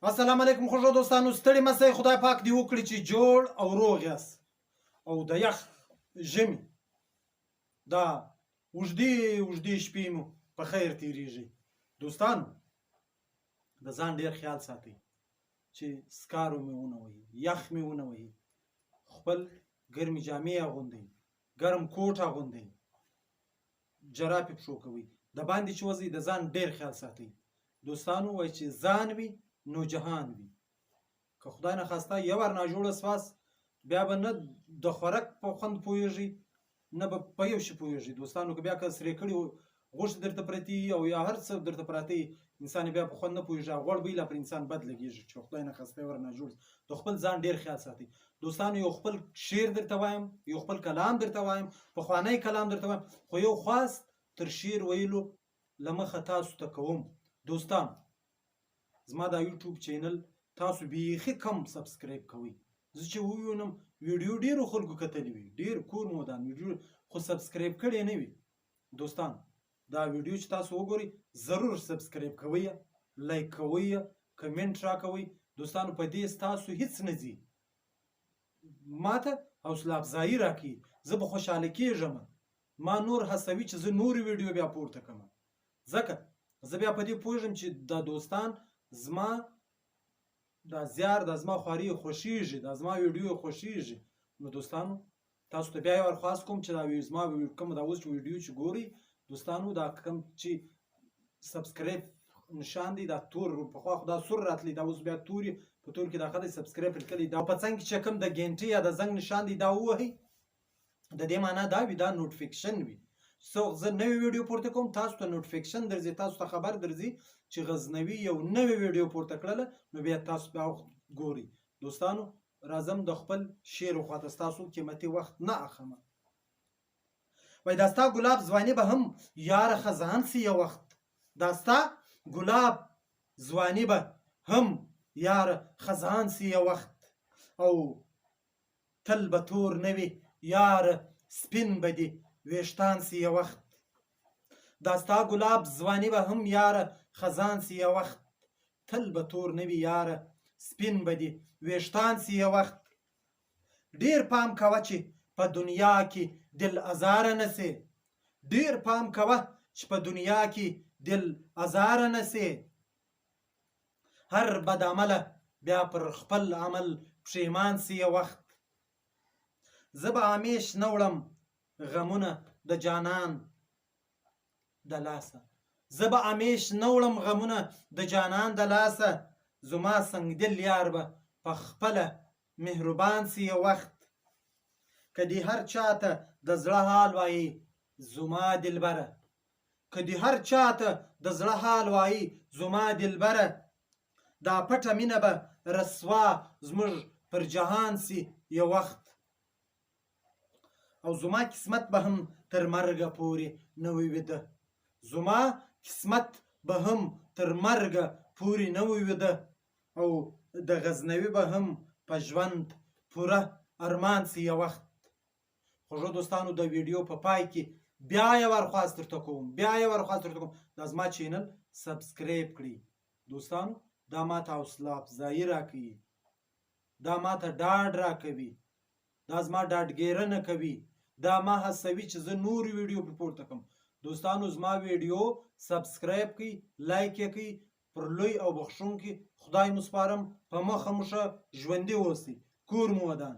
السلام علیکم خوږو دوستانو، ستړي مه شئ. خدای پاک دې وکړي چې جوړ او روغ یاست او د یخ ژمي دا اوږدې شپې مو په خیر تېرېږي. دوستانو د ځان ډېر خیال ساتئ چې سکارو مې ونه وهي، یخ مې ونه وهي. خپل ګرمې جامې اغوندئ، ګرم کوټ اغوندئ، جرابې پښو کوئ، د باندې چې وځئ د ځان ډېر خیال ساتئ. دوستانو وایي چې ځان وي نو جهان وي. که خدای نخواسته یو ور ناجوړه سواست بیا به نه د خوراک په خوند پوهېږئ نه به په یو شي پوهېږئ. دوستانو که بیا که سرې کړي غوښې درته پرتې او یا هر څه درته پراته انسان بیا په خوند نه پوهېږي. غوړ بوی لا پر انسان بد لګېږي چې خدای نخواسته یو ور ناجوړ. د خپل ځان ډېر خیال ساتئ. دوستانو یو خپل شعر درته وایم، یو خپل کلام درته وایم، پخوانی کلام درته وایم، خو یو خواست تر شعر ویلو له مخه تاسو ته کوم. دوستان زما دا یوټیوب چینل تاسو بیخي کم سبسکرایب کوئ. زه چې ووینم ویډیو ډېرو خلکو کتلی وي، ډېر کور مو ودان ویډیو، خو سبسکرایب کړی نه وي. دوستان دا ویډیو چې تاسو وګورئ ضرور سبسکرایب کوئ، لایک کوئ، کمنټ راکوئ. دوستانو په دې ستاسو هیڅ نه ځي، ماته حوصله افزایي راکوي، زه به خوشحاله کېږم. ما نور هڅوي چې زه نورې ویډیو بیا پورته کړم، ځکه زه بیا په دې پوهېږم چې دا دوستان زما دا زیار دا زما خواري خوښېږي، دا زما ویډیو خوښېږي. نو دوستانو تاسو ته بیا یو درخواست کوم چې دا زما کوم دا اوس ویډیو چې ګورئ دوستانو دا کوم چې سبسکرایب نشان دی دا تور پخوا خو دا سور راتلی، دا اوس بیا توري په تور کې دا ښه دی سبسکرایب لیکلی، دا په څنګ کې چې کوم د ګنټې یا د زنګ نشان دی دا ووهئ. د دې معنا دا وي دا نوټیفیکشن وي. زه نوې ویډیو پورته کوم تاسو ته نوټیفیکشن درځي، تاسو ته خبر درځي چې غزنوي یو نوې ویډیو پورته کړله، نو بیا تاسو بیا ګورئ. دوستانو راځم د خپل شعر خواته، ستاسو قیمتي وخت نه اخلم. وایي دا ستا ګلاب ځواني به هم یاره خزان سي یو وخت، دا ستا ګلاب ځواني به هم یاره خزان سي یو وخت، او تل به تور نه وي یاره سپین به دي ویښتان سي یو وخت. دا ستا ګلاب ځواني به هم یاره خزان سي یو وخت، تل به تور نه وي یاره سپین به دي ویښتان سي یو وخت. ډېر پام کوه چې په دنیا کې دل ازاره نه سې، ډېر پام کوه چې په دنیا کې دل ازاره نه سې. هر بد عمله بیا پر خپل عمل پښیمان سي یو وخت. زه به همیش نه وړم غمونه د جانان د لاسه، زه به همیش نه وړم غمونه د جانان د لاسه. زما سنگ دل یار به په خپله مهربان سي یو وخت. که دې هر چاته د زړه حال وایي زما دلبره، که دې هر چاته د زړه حال وایي زما دلبره، دا پټه مینه به رسوا زموږ پر جهان سي یو وخت. او زما قسمت به هم تر مرګه پورې نه وي ویده، زما قسمت به هم تر مرګه پورې نه وي ویده، او د غزنوي به هم په ژوند پوره ارمان سي یو وخت. خوږو دوستانو د ویډیو په پای کې بیا یو درخواست درته کوم، دا زما چینل سبسکرایب کړئ. دوستانو دا ماته حوصله افزایي راکوي، دا ماته ډاډ راکوي، دا زما ډاډګیرنه کوي، دا ما هڅوي چې زه نورې ویډیو پرې پورته کړم. دوستانو زما ویډیو سبسکرایب کړئ، لایک یې کړئ. پر لوی او بخښونکي خدای مو سپارم، په مخه مو ښه ژوندي اوسئ، کور مو ودان.